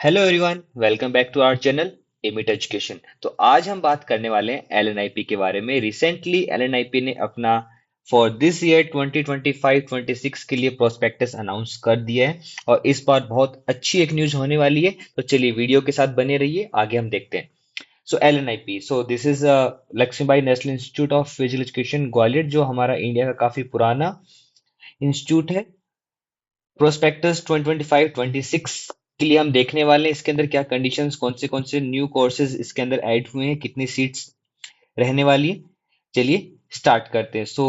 Hello everyone, welcome back to our channel Amit education. तो आज हम बात करने वाले हैं एलएनआईपी के बारे में। रिसेंटली एलएनआईपी ने अपना फॉर दिस ईयर 2025-26 के लिए प्रोस्पेक्टस अनाउंस कर दिया है और इस बार बहुत अच्छी एक न्यूज होने वाली है। तो चलिए वीडियो के साथ बने रहिए, आगे हम देखते हैं। So LNIP, so this is Lakshmibai National Institute of Physical Education Gwalior, जो हमारा इंडिया का काफी पुराना इंस्टीट्यूट है। प्रोस्पेक्टस 2025-26 के लिए हम देखने वाले हैं इसके अंदर क्या कंडीशंस, कौन से न्यू कोर्सेज इसके अंदर ऐड हुए हैं, कितनी सीट्स रहने वाली है। चलिए स्टार्ट करते हैं। सो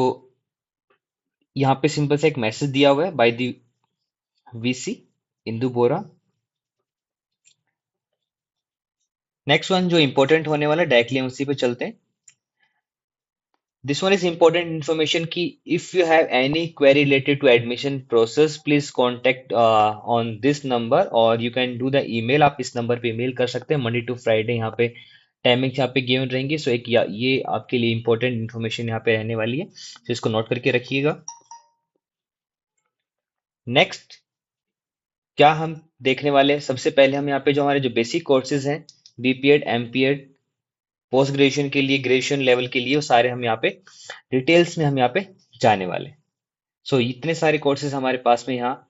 यहाँ पे सिंपल सा एक मैसेज दिया हुआ है by the VC Indu Bora. Next one जो इंपॉर्टेंट होने वाला है, डायरेक्टली हम उसी पे चलते हैं। This one is important information कि if you have any query related to admission process, please contact on this number or you can do the email। आप इस नंबर पे email कर सकते हैं। मंडे टू फ्राइडे यहाँ पे टाइमिंग यहाँ पे गिवन रहेंगी। सो एक ये आपके लिए इंपॉर्टेंट इन्फॉर्मेशन यहाँ पे रहने वाली है, तो इसको नोट करके रखिएगा। नेक्स्ट क्या हम देखने वाले हैं, सबसे पहले हम यहाँ पे जो हमारे जो बेसिक कोर्सेज हैं, बीपीएड, एमपीएड, पोस्ट ग्रेजुएशन के लिए, ग्रेजुएशन लेवल के लिए, वो सारे हम यहाँ पे डिटेल्स में हम यहाँ पे जाने वाले हैं। सो इतने सारे कोर्सेज हमारे पास में यहाँ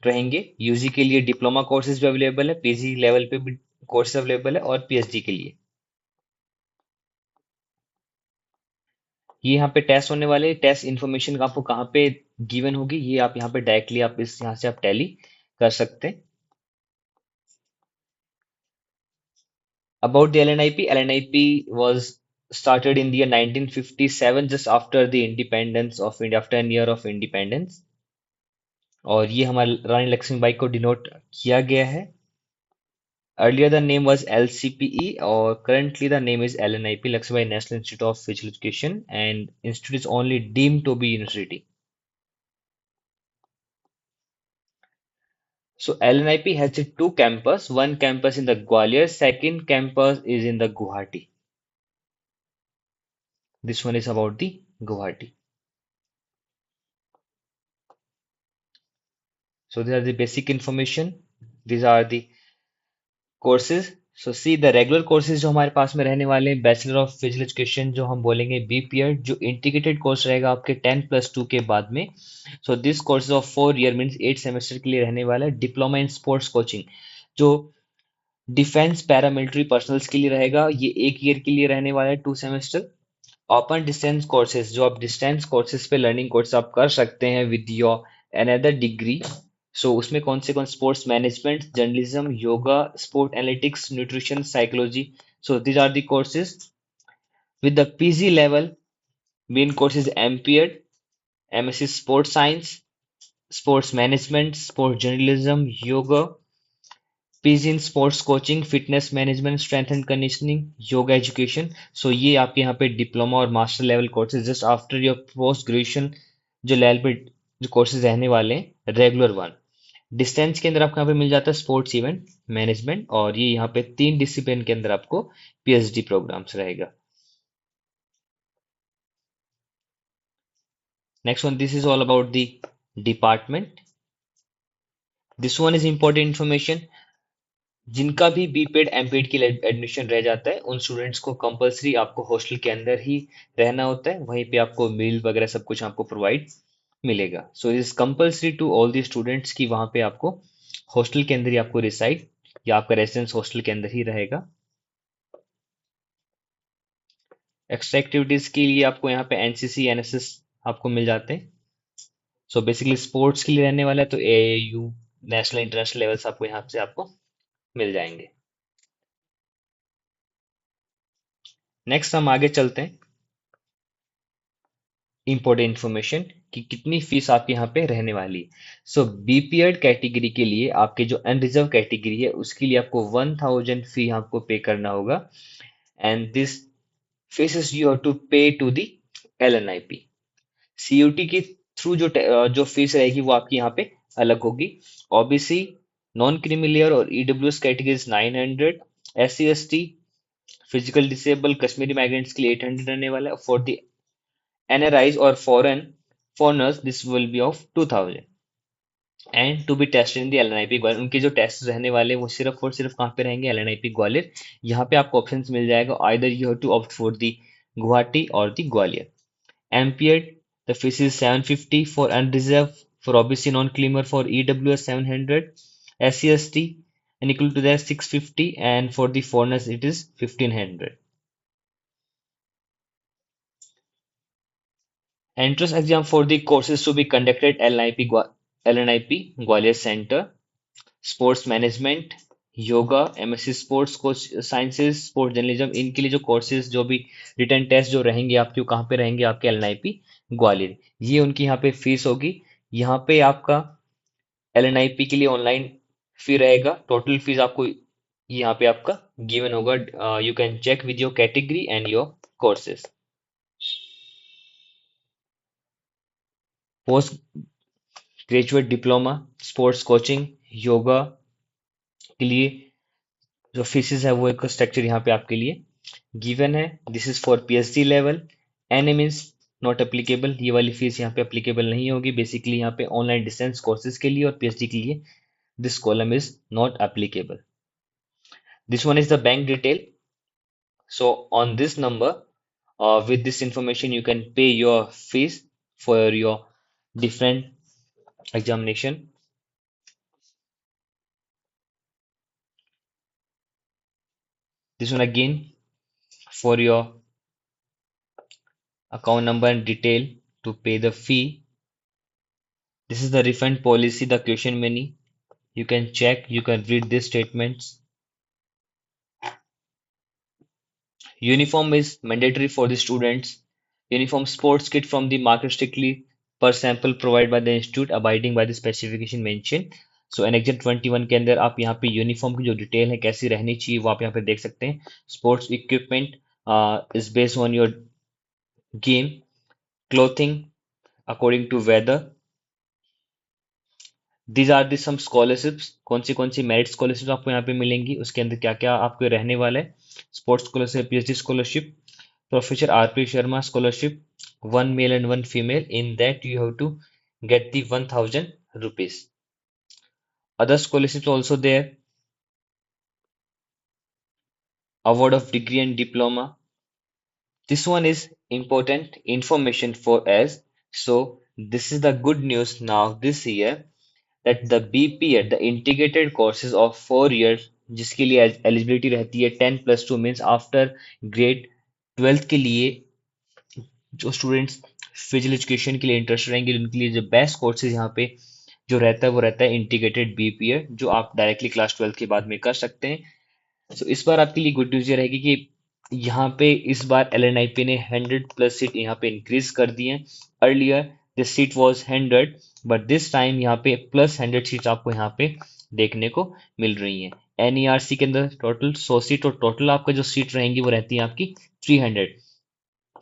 रहेंगे। यूजी के लिए डिप्लोमा कोर्सेज भी अवेलेबल है, पीजी लेवल पे भी कोर्सेज अवेलेबल है और पीएचडी के लिए ये यहाँ पे टेस्ट होने वाले। टेस्ट इन्फॉर्मेशन आपको कहाँ पे गिवन होगी, ये आप यहाँ पे डायरेक्टली आप इस यहाँ से आप टैली कर सकते हैं। About the LNIP, LNIP was started in the year 1957, just after the independence of India, after an year of independence। और ये हमारे रानी लक्ष्मीबाई को डिनोट किया गया है। Earlier the name was LCPE or currently the name is LNIP, Lakshmi Bai National Institute of Physical Education, and institute is only deemed to be university. So LNIP has two campus, one campus in the Gwalior, second campus is in the Guwahati. This one is about the Guwahati. So these are the basic information. These are the courses. So see the regular courses जो हमारे पास में रहने वाले हैं, bachelor of Physical education जो हम बोलेंगे BPEd, जो इंटीग्रेटेड कोर्स रहेगा आपके 10+2 के बाद में। So this course of 4 year means 8 semester के लिए रहने वाला है। डिप्लोमा इन स्पोर्ट्स कोचिंग जो डिफेंस पैरामिलिट्री पर्सनल्स के लिए रहेगा, ये 1 ईयर के लिए रहने वाला है, 2 सेमेस्टर। ओपन डिस्टेंस कोर्सेज जो आप डिस्टेंस कोर्सेज पे लर्निंग कोर्स आप कर सकते हैं with your another degree. So उसमें कौन sports management, journalism, yoga, sport analytics, nutrition, psychology. So these are the courses with the PG level. Main courses MPEd, MSc sports science, sports management, sports journalism, yoga, PG in sports coaching, fitness management, strength and conditioning, yoga education. So ये आपके यहाँ पे diploma और master level courses just after your post graduation जो level पे जो courses रहने वाले हैं, रेगुलर वन। डिस्टेंस के अंदर आपको यहाँ पे मिल जाता है स्पोर्ट्स इवेंट मैनेजमेंट, और ये यहाँ पे 3 डिसिप्लिन के अंदर आपको पीएचडी प्रोग्राम्स रहेगा। Next one, this is all about the department. This one is important information. जिनका भी बीपेड एमपेड के लिए एडमिशन रह जाता है, उन स्टूडेंट्स को कंपलसरी आपको हॉस्टल के अंदर ही रहना होता है। वहीं पे आपको मील वगैरह सब कुछ आपको प्रोवाइड मिलेगा। So it is compulsory to all the students की वहां पे आपको हॉस्टल के अंदर ही आपको रिसाइड या आपका रेसिडेंस हॉस्टल के अंदर ही रहेगा। एक्स्ट्रा एक्टिविटीज के लिए आपको यहाँ पे एनसीसी, एनएसएस आपको मिल जाते हैं। सो बेसिकली स्पोर्ट्स के लिए रहने वाला है, तो एयू, नेशनल इंटरनेशनल लेवल्स आपको यहाँ से आपको मिल जाएंगे। नेक्स्ट हम आगे चलते हैं। इंपॉर्टेंट इन्फॉर्मेशन कि कितनी फीस आपके यहाँ पे रहने वाली है। सो बीपीएड कैटेगरी के लिए, आपके जो अनरिजर्व कैटेगरी है, उसके लिए आपको 1000 फी आपको पे करना होगा। And this fees you have to pay to the LNIP. CUT के थ्रू जो फीस रहेगी वो आपकी यहाँ पे अलग होगी। ओबीसी, नॉन क्रीमी लेयर और EWS categories 900, SC ST, physical disable, Kashmiri migrants के लिए 800 रहने वाला है। For the NRIs or foreigners, this will be of 2000। And to be tested in the LNIP Gwalior. उनके जो टेस्ट रहने वाले हैं वो सिर्फ और सिर्फ कहाँ पे रहेंगे, एलएनआईपी ग्वालियर। यहाँ पे आपको ऑप्शंस मिल जाएगा, either you have to opt for the Guwahati और द ग्वालियर। एम्पियर्ड, the fees is 750 for unreserved, for OBC non-cleaner, for EWS 700, SC/ST and equal to that 650, and for the foreigners it is 1500. Entrance exam for the courses to be conducted at LNIP Gwalior Center: sports management, yoga, MSc sports coach sciences, sports journalism, इनके लिए जो courses, जो भी written test जो रहेंगे आपके, वो कहाँ पे रहेंगे, आपके एलएनआईपी ग्वालियर। ये उनकी यहाँ पे फीस होगी। यहाँ पे आपका एलएनआईपी के लिए ऑनलाइन फी रहेगा। टोटल फीस आपको यहाँ पे आपका गिवन होगा। You can check with your category and your courses. Post graduate diploma sports coaching yoga के लिए जो फीसेस है वो एक स्ट्रक्चर यहाँ पे आपके लिए गिवन है। This is for PhD level. NA means not applicable, ये वाली फीस यहाँ पे एप्लीकेबल नहीं होगी। बेसिकली यहाँ पे ऑनलाइन डिस्टेंस कोर्सेज के लिए और पीएचडी के लिए this column is not applicable. This one is the bank detail. So on this number, with this information you can pay your fees for your different examination. This one again for your account number and detail to pay the fee. This is the refund policy, the question many. You can check, you can read these statements. Uniform is mandatory for the students. Uniform sports kit from the market strictly per sample provided by the institute abiding by the specification mentioned. So annexure 21 के अंदर आप यहाँ पे uniform की जो detail है कैसी रहनी चाहिए वो आप यहाँ पे देख सकते हैं। Sports equipment is based on your game, clothing according to weather. These are the some scholarships, कौन सी मेरिट स्कॉलरशिप आपको यहाँ पे मिलेंगी, उसके अंदर क्या क्या आपको रहने वाला है। Sports scholarship, PhD scholarship, professor RP Sharma scholarship, 1 male and 1 female, in that you have to get the 1000 rupees. Other scholarships also there, award of degree and diploma. This one is important information for us. So this is the good news now this year, that the BPED, the integrated courses of 4 years, जिसके लिए eligibility रहती है 10+2 means after grade 12 के लिए जो students physical education के लिए interest रहेंगे उनके लिए जो बेस्ट कोर्सेज यहाँ पे जो रहता है वो रहता है इंटीग्रेटेड बीपीएड, जो आप डायरेक्टली क्लास 12 के बाद में कर सकते हैं। सो इस बार आपके लिए गुड न्यूज़ ये रहेगी कि यहाँ पे इस बार एलएनआईपी ने 100+ सीट यहाँ पे इंक्रीज कर दी है। Earlier this seat was 100, but this time यहाँ पे +100 सीट्स आपको यहाँ पे देखने को मिल रही हैं। एनईआरसी के अंदर टोटल 100 सीट और टोटल आपका जो सीट रहेंगी वो रहती है आपकी 300।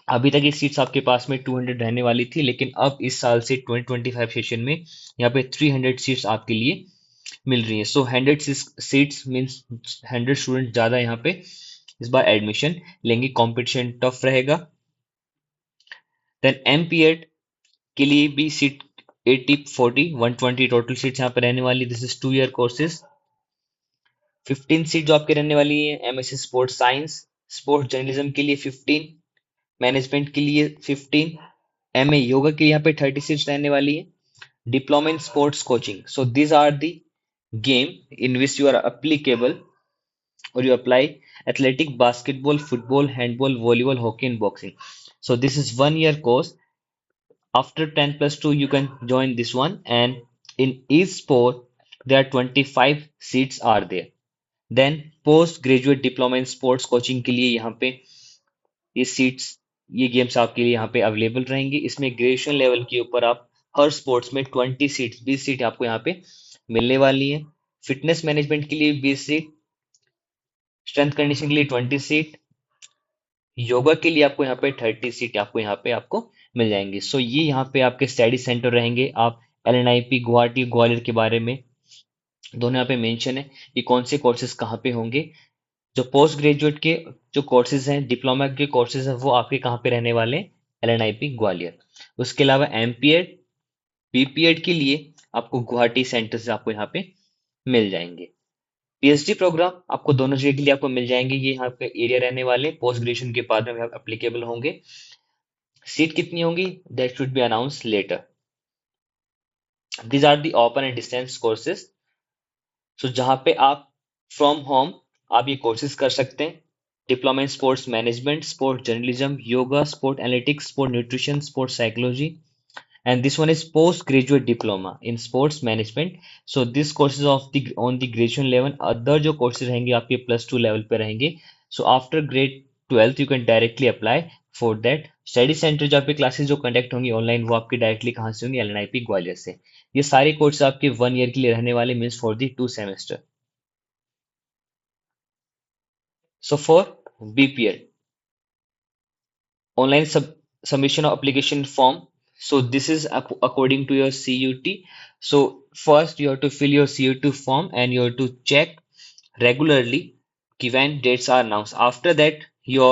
अभी तक ये सीट्स आपके पास में 200 रहने वाली थी, लेकिन अब इस साल से 2025 सेशन में यहाँ पे 300 सीट्स आपके लिए मिल रही है। सो 100 सीट्स मीन्स 100 स्टूडेंट ज्यादा यहाँ पे इस बार एडमिशन लेंगे। कंपटीशन टफ रहेगा। देन एमपीएड के लिए भी सीट 80-40 120 टोटल सीट्स यहाँ पे रहने वाली। This is 2 year courses. 15 seat जो आपके रहने वाली है MSc sports science, sports journalism के लिए 15, मैनेजमेंट के लिए 15, एमए योगा के लिए यहाँ पे 30 सीट्स रहने वाली है। Diploma in sports coaching, so these are the game in which you are applicable or you apply: athletic, basketball, football, handball, volleyball, hockey and boxing. So this is 1 year course. After 10+2 you can join this one, and in each sport there are 25 seats are there. Then post graduate diploma in sports coaching के लिए यहाँ पे ये seats, ये games आपके लिए यहाँ पे अवेलेबल रहेंगी। इसमें ग्रेजुएशन लेवल के ऊपर आप हर स्पोर्ट्स में 20 सीट आपको यहाँ पे मिलने वाली है। फिटनेस मैनेजमेंट के लिए 20 सीट, स्ट्रेंथ कंडीशन के लिए 20 सीट, योगा के लिए आपको यहाँ पे 30 सीट आपको यहाँ पे आपको मिल जाएंगी। सो ये यहाँ पे आपके स्टडी सेंटर रहेंगे। आप एलएनआईपी गुवाहाटी ग्वालियर के बारे में दोनों यहाँ पे मेंशन है कि कौन से कोर्सेज कहाँ पे होंगे। जो पोस्ट ग्रेजुएट के जो कोर्सेज हैं, डिप्लोमा के कोर्सेज हैं, वो आपके कहाँ पे रहने वाले हैं, एलएनआईपी ग्वालियर। उसके अलावा एमपीएड बीपीएड के लिए आपको गुवाहाटी सेंटर से आपको यहाँ पे मिल जाएंगे। पीएचडी प्रोग्राम आपको दोनों जगह के लिए आपको मिल जाएंगे, ये यहाँ पे एरिया रहने वाले पोस्ट ग्रेजुएशन के बाद में एप्लीकेबल होंगे। सीट कितनी होंगी that should be announce later. These are the open and distance courses. So जहाँ पे आप फ्रॉम होम आप ये कोर्सेज कर सकते हैं। Diploma in sports management, sport journalism, yoga, sport analytics, sport nutrition, sport psychology, and this one is postgraduate diploma in sports management. So this courses of the on the graduation level, other जो courses रहेंगे आपके +2 level पे रहेंगे। So after grade 12th you can directly apply for that। Study centre जो आपके classes जो conduct होंगी online वो आपके डायरेक्टली कहाँ से होंगी, एलएनआईपी ग्वालियर से। ये सारे कोर्स आपके 1 ईयर के लिए रहने वाले, means for the 2 semester. So for BPL online submission of application form. So this is according to your CUT. So first you have to fill your CUT form and you have to check regularly when dates are announced. After that, your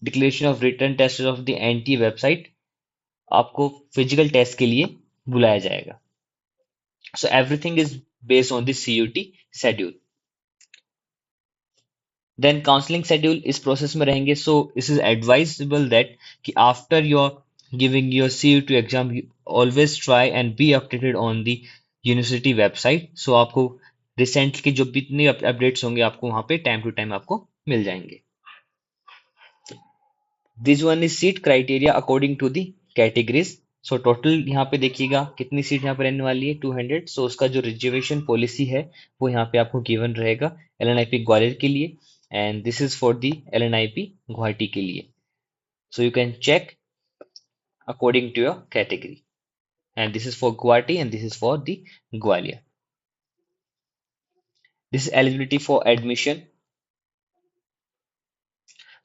declaration of written test of the NT website आपको physical test के लिए बुलाया जाएगा। So everything is based on the CUT schedule. Then counselling schedule इस process में रहेंगे। So is is advisable that कि after your giving your CU2 exam always try and be updated on the university website. So आपको recent के जो भी इतने updates होंगे आपको वहां पे टाइम टू टाइम आपको मिल जाएंगे। This one is seat criteria according to the categories. So total यहाँ पे देखिएगा कितनी सीट यहाँ पे रहने वाली है, 200। सो उसका जो रिजर्वेशन पॉलिसी है वो यहाँ पे आपको गिवन रहेगा एलएनआईपी ग्वालियर के लिए, and this is for the LNIP Guwahati के लिए। So you can check according to your category, and this is for Guwahati and this is for the Gwalior. This is eligibility for admission.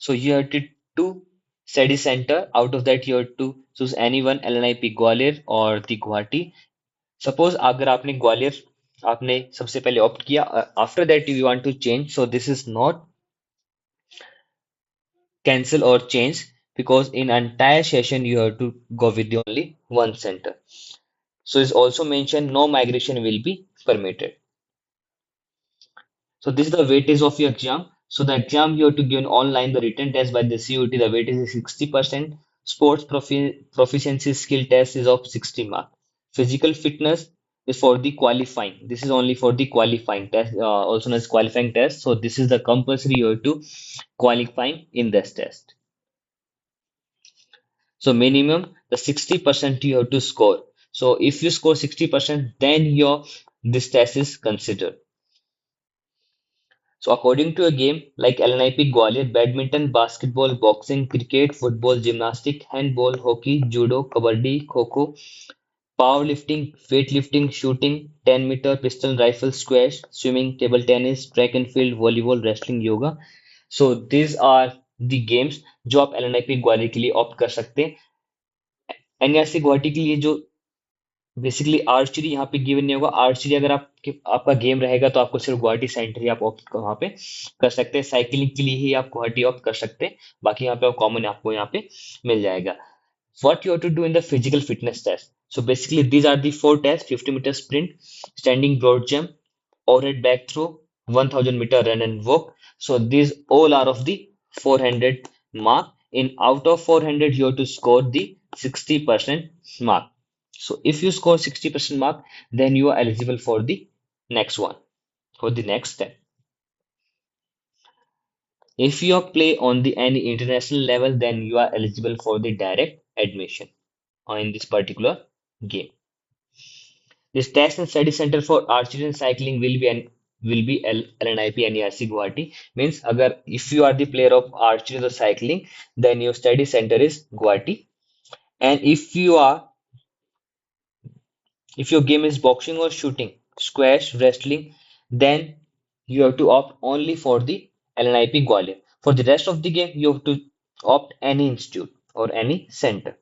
So you have to two study center. Out of that, you have to choose any one, LNIP Gwalior और दी Guwahati. Suppose अगर आपने ग्वालियर आपने सबसे पहले opt किया, after that you want to change, so this is not cancel or change because in entire session you have to go with the only one center. So it's also mentioned no migration will be permitted. So this is the weightage of your exam. So the exam you have to give online, the written test by the CUT, the weightage is 60%. Sports proficiency skill test is of 60 mark. Physical fitness is for the qualifying. This is only for the qualifying test, also known as qualifying test. So this is the compulsory you have to qualifying in this test. So minimum the 60% you have to score. So if you score 60%, then your this test is considered. So according to a game like LNIP Gwalior, badminton, basketball, boxing, cricket, football, gymnastics, handball, hockey, judo, kabaddi, kho-kho, powerlifting, weightlifting, shooting, 10-meter, pistol, rifle, squash, swimming, table tennis, track and field, volleyball, wrestling, yoga. So these are the games जो आप LNIP Gwalior के लिए opt कर सकते हैं। NRC Guwahati के लिए जो बेसिकली आर्चरी यहाँ पे गिवन नहीं होगा। आर्चरी अगर आपका गेम रहेगा तो आपको सिर्फ गुवाहाटी सेंटर ही आप ऑप्ट वहाँ पे कर सकते हैं। साइकिलिंग के लिए ही आप गुवाहाटी ऑप्ट कर सकते हैं, बाकी यहाँ पे कॉमन आपको यहाँ पे मिल जाएगा। What you have to do in the physical fitness test? So basically these are the four tests: 50-meter sprint, standing broad jump, overhead back throw, 1000-meter run and walk. So these all are of the 400 mark. In out of 400 you have to score the 60% mark. So if you score 60% mark, then you are eligible for the next one, for the next step. If you play on the any international level, then you are eligible for the direct admission in this particular game. This test and study center for archery and cycling will be LNIP NERC Guwahati. Means agar if you are the player of archery or cycling, then your study center is Guwahati. And if your game is boxing or shooting, squash, wrestling, then you have to opt only for the LNIP Gwalior. For the rest of the game, you have to opt any institute or any center.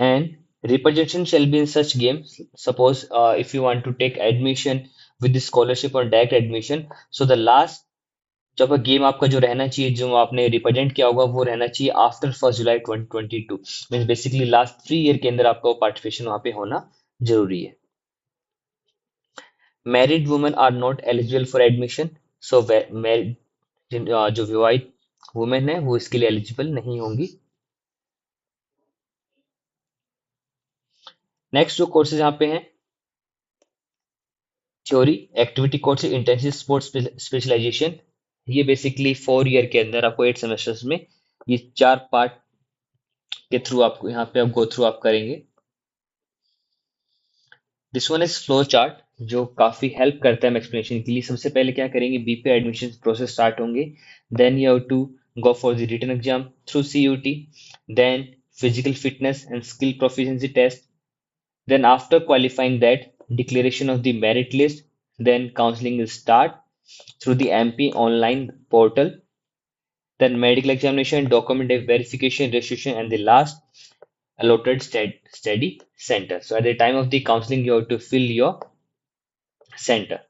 And representation shall be in such games. Suppose if you want to take admission with the scholarship or direct admission, so the last जब game आपका जो रहना चाहिए, जो आपने represent किया होगा, वो रहना चाहिए after 1 July 2022। Means basically last 3 year के अंदर आपका पार्टिसिपेशन वहाँ पे होना जरूरी है। Married women are not eligible for admission. So married, जो विवाहित वुमेन है वो इसके लिए एलिजिबल नहीं होंगी। नेक्स्ट जो कोर्सेज यहाँ पे हैं, theory, activity courses, intensive sports specialization. ये बेसिकली 4 ईयर के अंदर आपको 8 सेमेस्टर्स में ये 4 पार्ट के थ्रू आपको यहाँ पे आप गो थ्रू आप करेंगे। This one is flow chart, जो काफी हेल्प करता है हम एक्सप्लेनेशन के लिए। सबसे पहले क्या करेंगे, बीपीए एडमिशन प्रोसेस स्टार्ट होंगे। Then you have to go for the written exam through CUT, then physical fitness and skill प्रोficiency test, then after qualifying that, declaration of the merit list, then counseling will start through the MP online portal, then medical examination, document verification, registration, and the last allotted study center. So at the time of the counseling, you have to fill your center.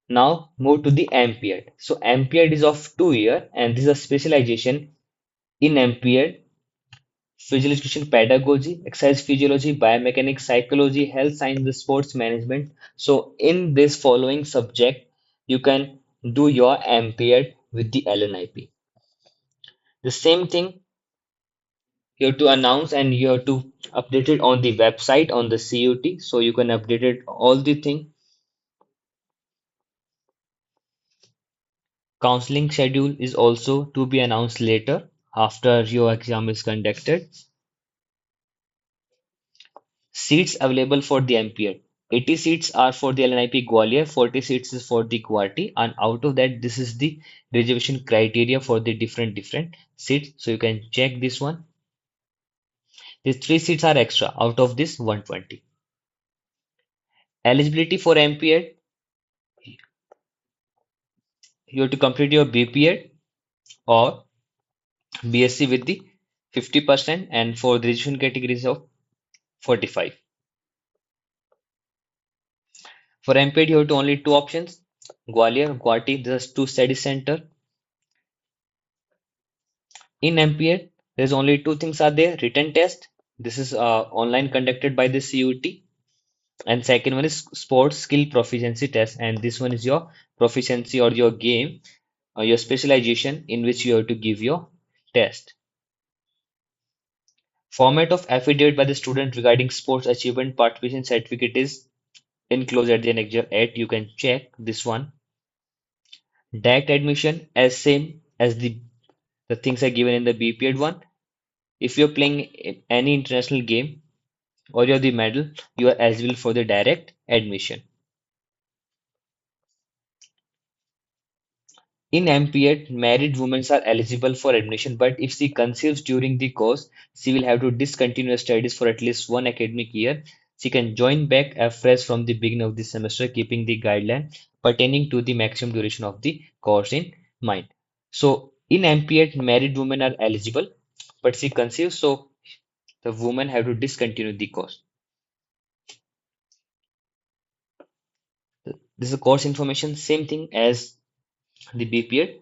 Now move to the MPED. So MPED is of 2 year, and this is a specialization in MPED: physical education pedagogy, exercise physiology, biomechanics, psychology, health science, sports management. So in this following subject, you can do your MPED with the LNIP. The same thing you have to announce and you have to update it on the website on the CUT. So you can update it all the thing. Counseling schedule is also to be announced later after your exam is conducted. Seats available for the MPED. 80 seats are for the LNIP Gwalior, 40 seats is for the Guwahati, and out of that, this is the reservation criteria for the different seats. So you can check this one. These 3 seats are extra out of this 120. Eligibility for MPED, you have to complete your BPED or BSc with the 50% and for the reservation categories of 45. For MPED, you have to only two options: Gwalior, Guwahati. There's two study center. In MPED, there's only two things are there: written test. This is online conducted by the CUT, and second one is sports skill proficiency test. And this one is your proficiency or your game or your specialization in which you have to give your test. Format of affidavit by the student regarding sports achievement participation certificate is enclosed at the annexure 8. You can check this one. Direct admission as same as the things are given in the BPED one. If you're playing any international game or you have the medal, you are eligible for the direct admission. In MPED, married women are eligible for admission, but if she conceives during the course, she will have to discontinue her studies for at least one academic year. She can join back afresh from the beginning of the semester, keeping the guideline pertaining to the maximum duration of the course in mind. So, in MPED, married women are eligible, but she conceives, so the woman have to discontinue the course. This is a course information, same thing as the BPED.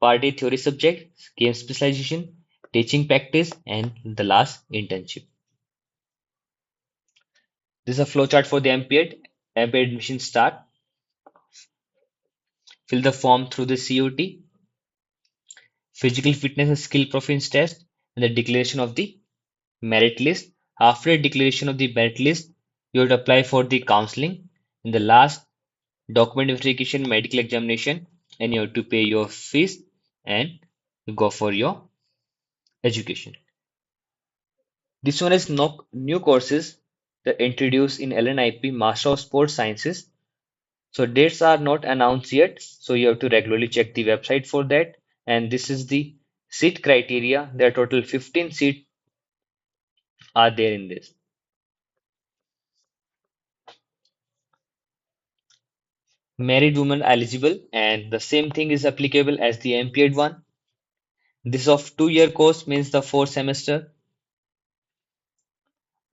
Part A theory subject, game specialization, teaching practice, and the last internship. This is a flowchart for the MPED. MPED admission start. Fill the form through the COT, physical fitness and skill proficiency test, and the declaration of the merit list. After declaration of the merit list, you have to apply for the counseling. In the last, document verification, medical examination, and you have to pay your fees and go for your education. This one is no new courses that introduced in LNIP Master of Sports Sciences. So dates are not announced yet, so you have to regularly check the website for that. And this is the seat criteria. There are total 15 seats are there in this. Married women eligible, and the same thing is applicable as the MPED one. This of 2 year course means the 4 semester.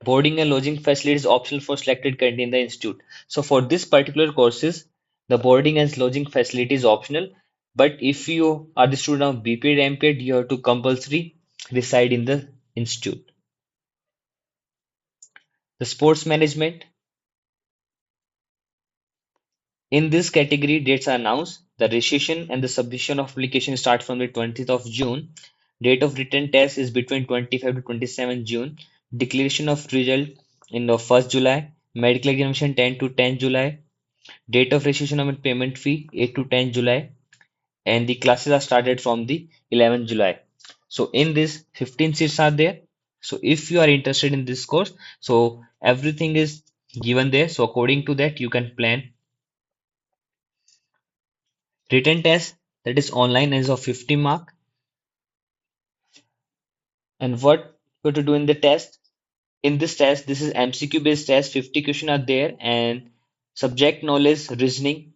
Boarding and lodging facility is optional for selected country in the institute. So for this particular courses, The boarding and lodging facility is optional, but if you are the student of BPEd MPEd, you have to compulsory reside in the institute. The sports management. In this category, dates are announced. The registration and the submission of application start from the 20th of June. Date of written test is between 25 to 27 June. Declaration of result in the 1st July. Medical examination 10 to 10 July. Date of registration of payment fee 8 to 10 July. And the classes are started from the 11th July. So in this 15 seats are there. So if you are interested in this course, so everything is given there. So according to that, you can plan. Written test, that is online, is of 50 mark. And what you have to do in the test? In this test, this is MCQ based test. 50 questions are there, and subject knowledge, reasoning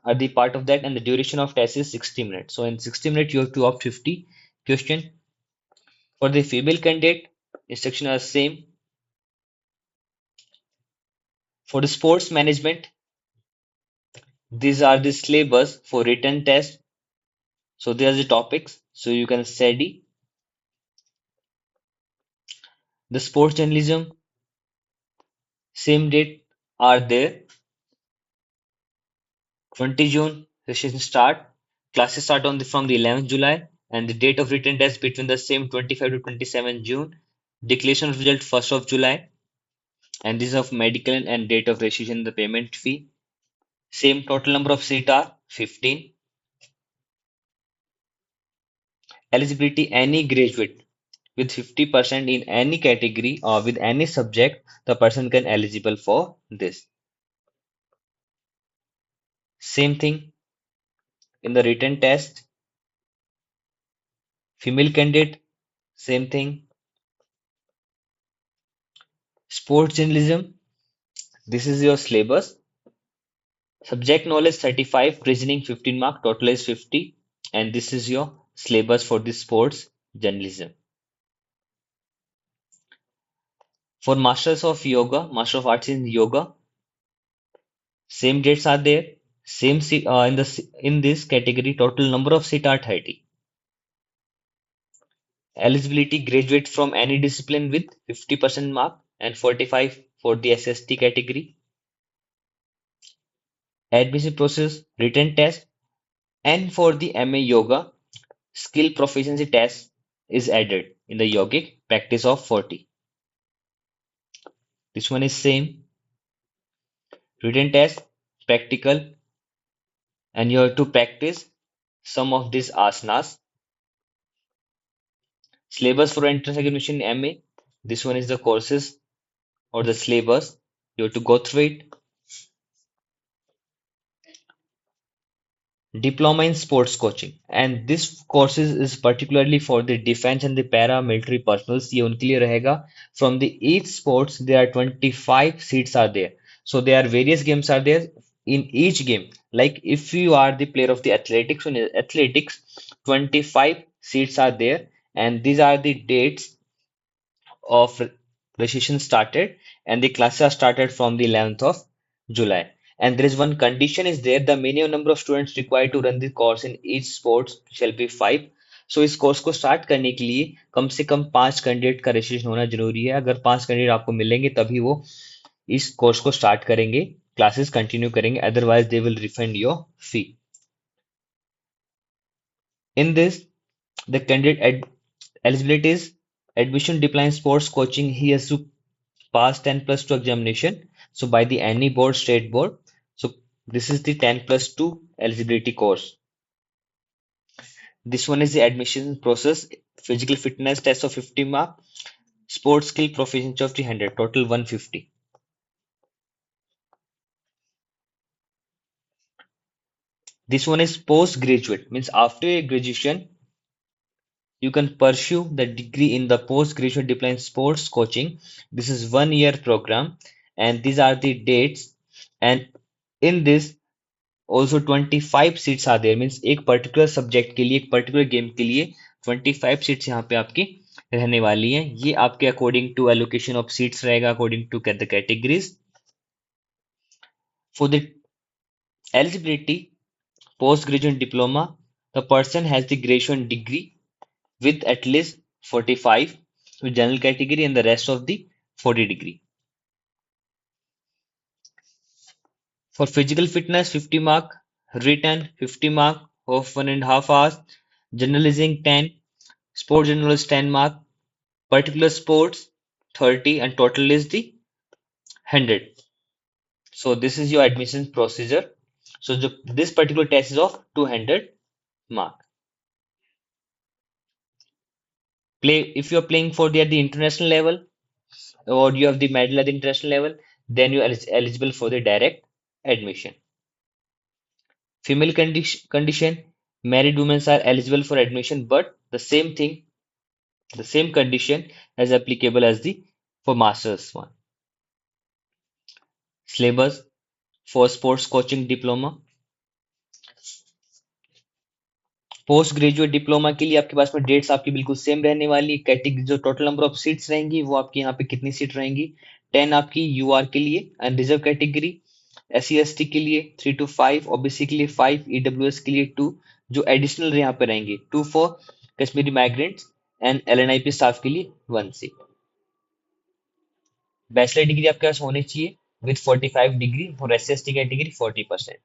are the part of that, and the duration of test is 60 minutes. So in 60 minutes, you have to opt 50 question. For the female candidate, instructions are same. For the sports management, these are the syllabus for written test. So there's the topics. So you can study the sports journalism. Same date are there. 20 June, session start. Classes start from the 11th July, and the date of written test between the same 25 to 27 June. Declaration of result 1st of July, and this of medical and date of registration the payment fee. Same total number of seat are 15. Eligibility, any graduate with 50% in any category or with any subject, the person can eligible for this. Same thing in the written test. Female candidate, same thing. Sports journalism, this is your syllabus. Subject knowledge 35, reasoning 15 mark, total is 50, and this is your syllabus for the sports journalism. For Masters of Yoga, Master of Arts in Yoga, same dates are there. Same seat in this category, total number of seat are 30. Eligibility, graduate from any discipline with 50% mark and 45 for the SST category. Admission process, written test, and for the MA Yoga, skill proficiency test is added in the yogic practice of 40. This one is same. Written test, practical, and you have to practice some of these asanas. Syllabus for entrance examination in MA. This one is the courses or the syllabus. You have to go through it. Diploma in sports coaching, and this courses is particularly for the defense and the paramilitary personnel. ये उनके लिए रहेगा. From the each sports there are 25 seats are there, so there are various games are there. In each game, like if you are the player of the athletics, in athletics 25 seats are there, and these are the dates of registration started, and the classes are started from the 11th of July. And there is one condition is there, the minimum number of students required to run the course in each sports shall be 5. So इस course को start करने के लिए कम से कम 5 candidate का registration होना जरूरी है. अगर 5 कैंडिडेट आपको मिलेंगे तभी वो इस कोर्स को स्टार्ट करेंगे, क्लासेस कंटिन्यू करेंगे, otherwise they will refund your fee. In this, the candidate eligibility is admission diploma in sports coaching. He has to pass 10 plus 2 examination. So by the any board, state board. So this is the 10 plus 2 eligibility course. This one is the admission process. Physical fitness test of 50 mark. Sports skill proficiency of 300. Total 150. This one is postgraduate. Means after your graduation, you can pursue the degree in the postgraduate diploma in sports coaching. This is 1 year program, and these are the dates. And in this also 25 seats are there. Means एक particular subject के लिए, एक particular game के लिए 25 seats यहाँ पे आपकी रहने वाली हैं. ये आपके according to allocation of seats रहेगा, according to the categories. For the Eligibility, postgraduate diploma, the person has the graduation degree with at least 45 with general category and the rest of the 40 degree. For physical fitness, 50 mark, written 50 mark of 1.5 hours, journalism 10, sport journalist 10 mark, particular sports 30 and total is the 100. So this is your admission procedure. So this particular test is of 200 mark. Play if you're playing for the at the international level or you have the medal at the international level, then you're eligible for the direct admission. Female condition, married women are eligible for admission, but the same thing, the same condition is applicable as the for masters one. Syllabus for sports coaching diploma, post graduate diploma के लिए आपके पास में dates आपकी बिल्कुल same रहने वाली category जो total number of seats रहेंगी वो आपकी यहाँ पे कितनी सीट रहेंगी 10 आपकी यूआर के लिए and reserve category S C S T के लिए 3 to 5 ओबीसी के लिए 5 ईडब्ल्यूएस के लिए 2 जो एडिशनल यहाँ पे रहेंगे 2 for Kashmiri migrants and LNIP staff के लिए 1 सीट बैचलर डिग्री आपके पास होनी चाहिए with 45 degree for S C S T category 40%।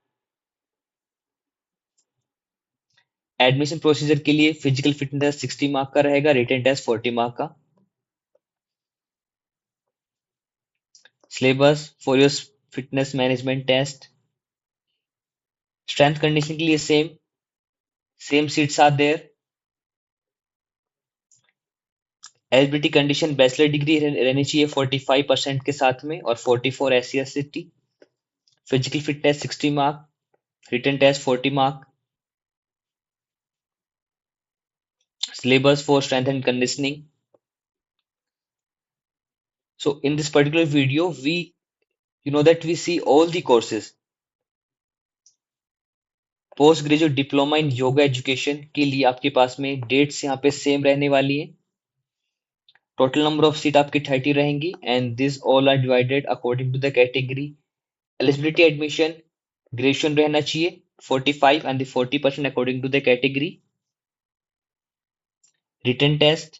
Admission procedure के लिए फिजिकल फिटनेस 60 मार्क का रहेगा, रिटन टेस्ट 40 मार्क का। Syllabus for your fitness management test, strength condition के लिए same seats are there. Eligibility condition bachelor degree रहनी चाहिए 45% के साथ में और 44 SC ST. Physical fitness 60 mark, written test 40 mark. Syllabus for strength and conditioning. So in this particular video, you know that we see all the courses. Post graduate diploma in yoga education के लिए आपके पास में dates यहाँ पे same रहने वाली है। Total number of seat आपकी 30 रहेंगी and this all are divided according to the category. Eligibility admission graduation रहना चाहिए 45 and 40% according to the category. Written test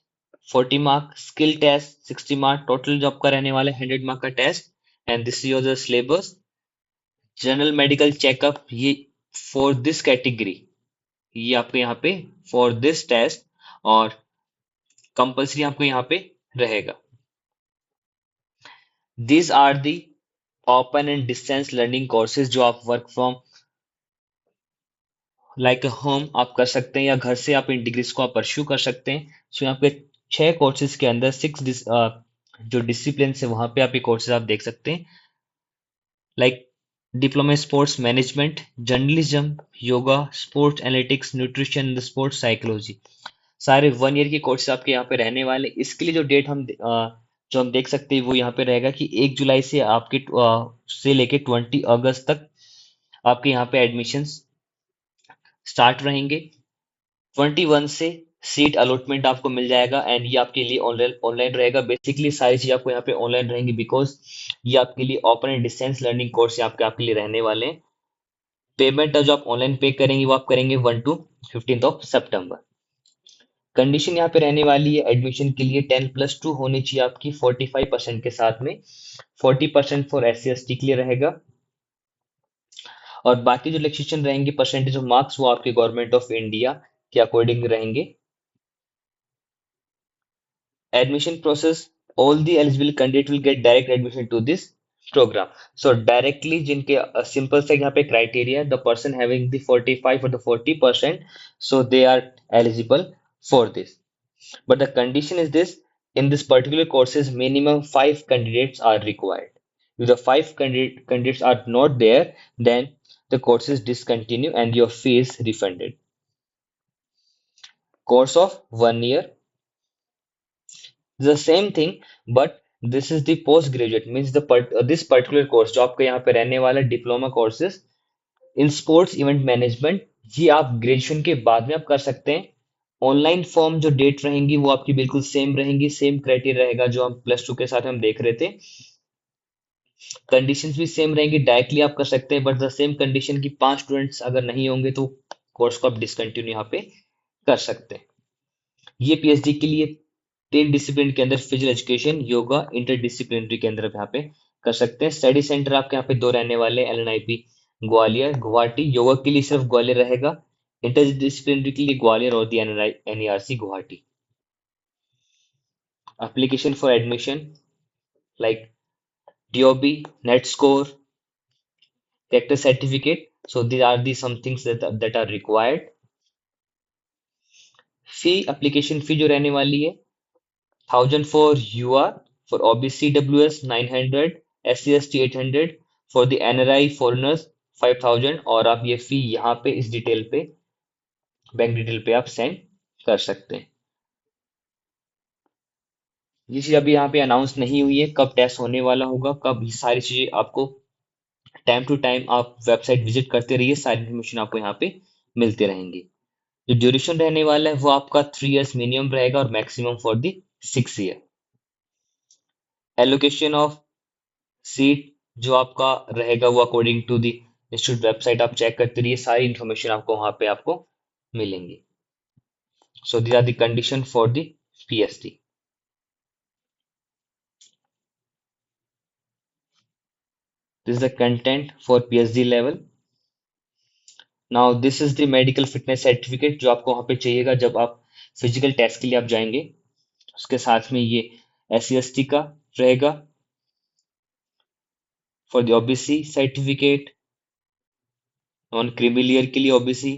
40 mark, skill test 60 mark, total जो आपका रहने वाला है 100 मार्क का test and this is your syllabus. General medical checkup ये for this category ये आपके यहाँ पे फॉर दिस टेस्ट और कंपल्सरी आपको यहाँ पे रहेगा। These are the open and distance learning courses जो आप वर्क फ्रॉम लाइक होम आप कर सकते हैं या घर से आप इन डिग्रीज को आप परस्यू कर सकते हैं। सो यहाँ पे 6 कोर्सेज के अंदर 6 जो डिसिप्लिन है वहां पे आप ये कोर्सेज आप देख सकते हैं like diploma sports management, journalism, yoga, sports analytics, nutrition, sports psychology, सारे 1 ईयर के कोर्सेज आपके यहाँ पे रहने वाले। इसके लिए जो डेट जो हम देख सकते हैं वो यहाँ पे रहेगा कि 1 जुलाई से आपके से लेके 20 अगस्त तक आपके यहाँ पे एडमिशंस स्टार्ट रहेंगे। 21 से सीट अलॉटमेंट आपको मिल जाएगा एंड ये आपके लिए ऑनलाइन ऑनलाइन रहेगा। बेसिकली सारी चीज आपको यहाँ पे ऑनलाइन रहेंगी बिकॉज ये आपके लिए open and distance learning course आपके लिए रहने वाले हैं। पेमेंट जो आप ऑनलाइन पे करेंगे वो आप करेंगे 1 to 15 सितंबर। कंडीशन यहाँ पे रहने वाली है एडमिशन के लिए 10+2 होनी चाहिए आपकी 45% के साथ में। 40% for S C S T के लिए रहेगा और बाकी जो रिलैक्सेशन रहेंगे परसेंटेज ऑफ मार्क्स वो आपके गवर्नमेंट ऑफ इंडिया के अकॉर्डिंग रहेंगे। Admission process, all the eligible candidate will get direct admission to this program. So directly जिनके simple से यहाँ पे criteria the person having the 45 or the 40%, so they are eligible for this. But the condition is this: in this particular courses minimum 5 candidates are required. If the 5 candidates are not there, then the courses discontinue and your fee is refunded. Course of 1 year. The same thing, but this is the postgraduate means this particular course जो आपका यहाँ पे रहने वाला diploma courses in sports event management ये आप graduation के बाद में आप कर सकते हैं। ऑनलाइन फॉर्म जो डेट रहेंगी वो आपकी बिल्कुल सेम रहेंगी, सेम क्राइटेरिया रहेगा जो हम +2 के साथ हम देख रहे थे। कंडीशंस भी सेम रहेंगी, डायरेक्टली आप कर सकते हैं, बट द सेम कंडीशन की 5 स्टूडेंट्स अगर नहीं होंगे तो कोर्स को आप डिसकंटिन्यू यहाँ पे कर सकते हैं। ये पीएचडी के लिए 3 डिसिप्लिन के अंदर फिजिकल एजुकेशन, योगा, इंटरडिसिप्लिनरी के अंदर आप यहाँ पे कर सकते हैं। स्टडी सेंटर आपके यहाँ पे दो रहने वाले हैं, एलएनआईपी ग्वालियर, गुवाहाटी। योगा के लिए सिर्फ ग्वालियर रहेगा, इंटरडिसिप्लिनरी के लिए ग्वालियर और the NERC Guwahati. Application for admission like DOB, net score, character certificate. So these are the some things that are required. Fee, application fee जो रहने वाली है 1000 for UR, for OBC WS 900, SC ST 800, for the NRI foreigners 5000। और आप ये फी यहाँ पे इस डिटेल पे, बैंक डिटेल पे आप सेंड कर सकते हैं। ये चीज अभी यहाँ पे अनाउंस नहीं हुई है, कब टेस्ट होने वाला होगा, कब, ये सारी चीजें आपको टाइम टू टाइम आप वेबसाइट विजिट करते रहिए, सारी इन्फॉर्मेशन आपको यहाँ पे मिलते रहेंगी। जो ड्यूरेशन रहने वाला है वो आपका 3 इयर्स मिनिमम रहेगा और maximum for the 6 year. Allocation of seat जो आपका रहेगा वो according to the institute website आप चेक करते रहिए, सारी इंफॉर्मेशन आपको वहां पे आपको मिलेंगी। So these are the condition for the PhD. This is the content for PhD level. Now this is the medical fitness certificate जो आपको वहां पे चाहिएगा जब आप फिजिकल टेस्ट के लिए आप जाएंगे। उसके साथ में ये SC ST का रहेगा, for the OBC certificate, non creamy layer के लिए ओबीसी,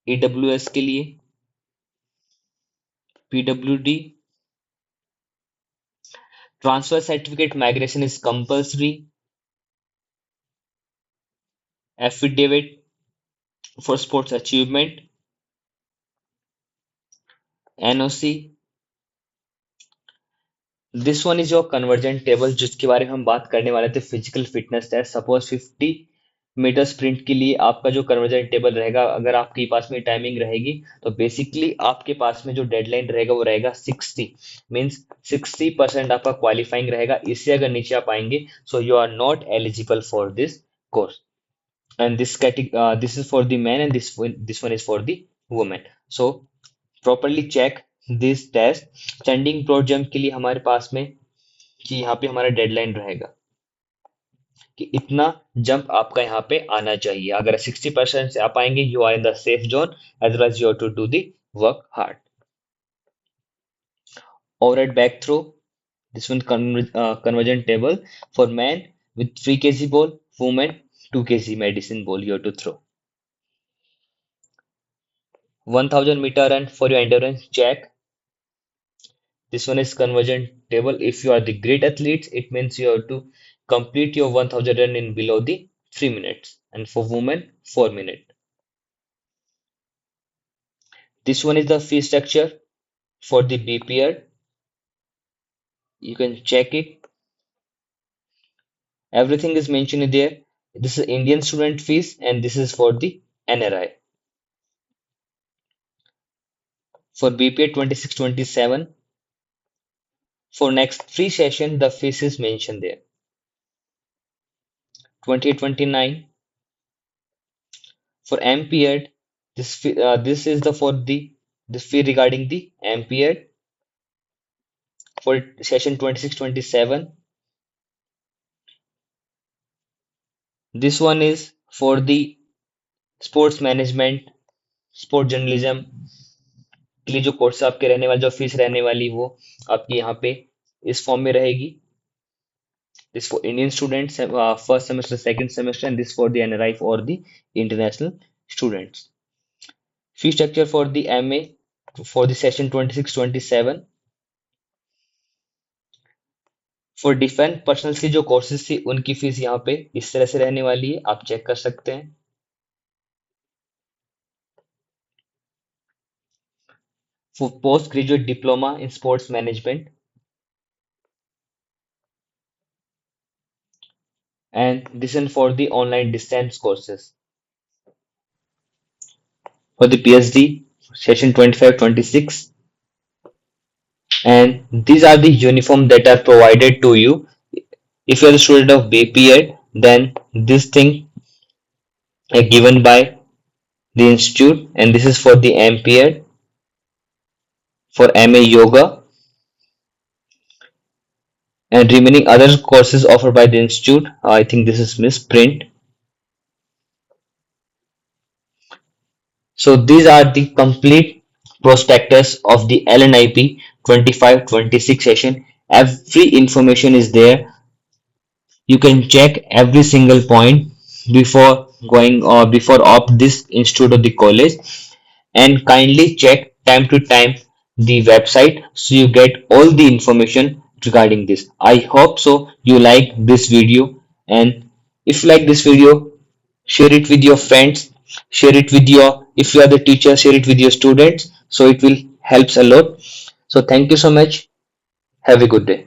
EWS के लिए, PWD, transfer certificate migration is compulsory, affidavit for sports achievement, NOC। This one is your convergent table जिसके बारे में हम बात करने वाले थे, physical fitness test. Suppose 50 meter sprint के लिए आपका जो कन्वर्जेंट टेबल रहेगा, अगर आपके पास में टाइमिंग रहेगी तो बेसिकली आपके पास में जो डेडलाइन रहेगा वो रहेगा 60, मीन्स 60% आपका क्वालिफाइंग रहेगा। इससे अगर नीचे आप आएंगे so you are not eligible for this course. And this category, this is for the men and this one is for the women. So properly check this test। Standing broad jump के लिए हमारे पास में कि यहाँ पे हमारा deadline रहेगा कि इतना जंप आपका यहाँ पे आना चाहिए। अगर 60% से आप आएंगे you are in the safe zone, as well as you to do the work hard. Overhead back throw, this one convergent table for men with 3 kg ball, women 2 kg medicine ball you have to throw। 1000 meter run for your endurance check. This one is convergent table. If you are the great athletes, it means you have to complete your 1000 run in below the 3 minutes. And for women, 4 minutes. This one is the fee structure for the BPR. You can check it. Everything is mentioned there. This is Indian student fees and this is for the NRI. For BPA 26-27, for next 3 session, the fees is mentioned there. 28-29 for Ampere, this is the for the fee regarding the Ampere for session 26-27. This one is for the sports management, sport journalism के लिए जो course आपके रहने वाले, जो fees रहने वाली वो आपकी यहाँ पे इस फॉर्म में रहेगी। This for Indian students, first semester, second semester, and this for the NRI for the international students. Fee structure for the MA for the session 26-27। For defence personnels की जो कोर्सेज थी उनकी फीस यहाँ पे इस तरह से रहने वाली है, आप चेक कर सकते हैं। For post graduate diploma in sports management and this is for the online distance courses. For the PhD session 25-26, and these are the uniform that are provided to you If you're the student of BPEd, then this thing is given by the institute, and this is for the MPEd, for MA Yoga, and remaining other courses offered by the institute. I think this is misprint. So these are the complete prospectus of the LNIP 25-26 session. Every information is there. You can check every single point before going or before opt this institute or the college, and kindly check time to time the website so you get all the information regarding this. I hope so you like this video, and if you like this video, share it with your friends, share it with your, if you are the teacher, share it with your students, so it will helps a lot. So thank you so much. Have a good day.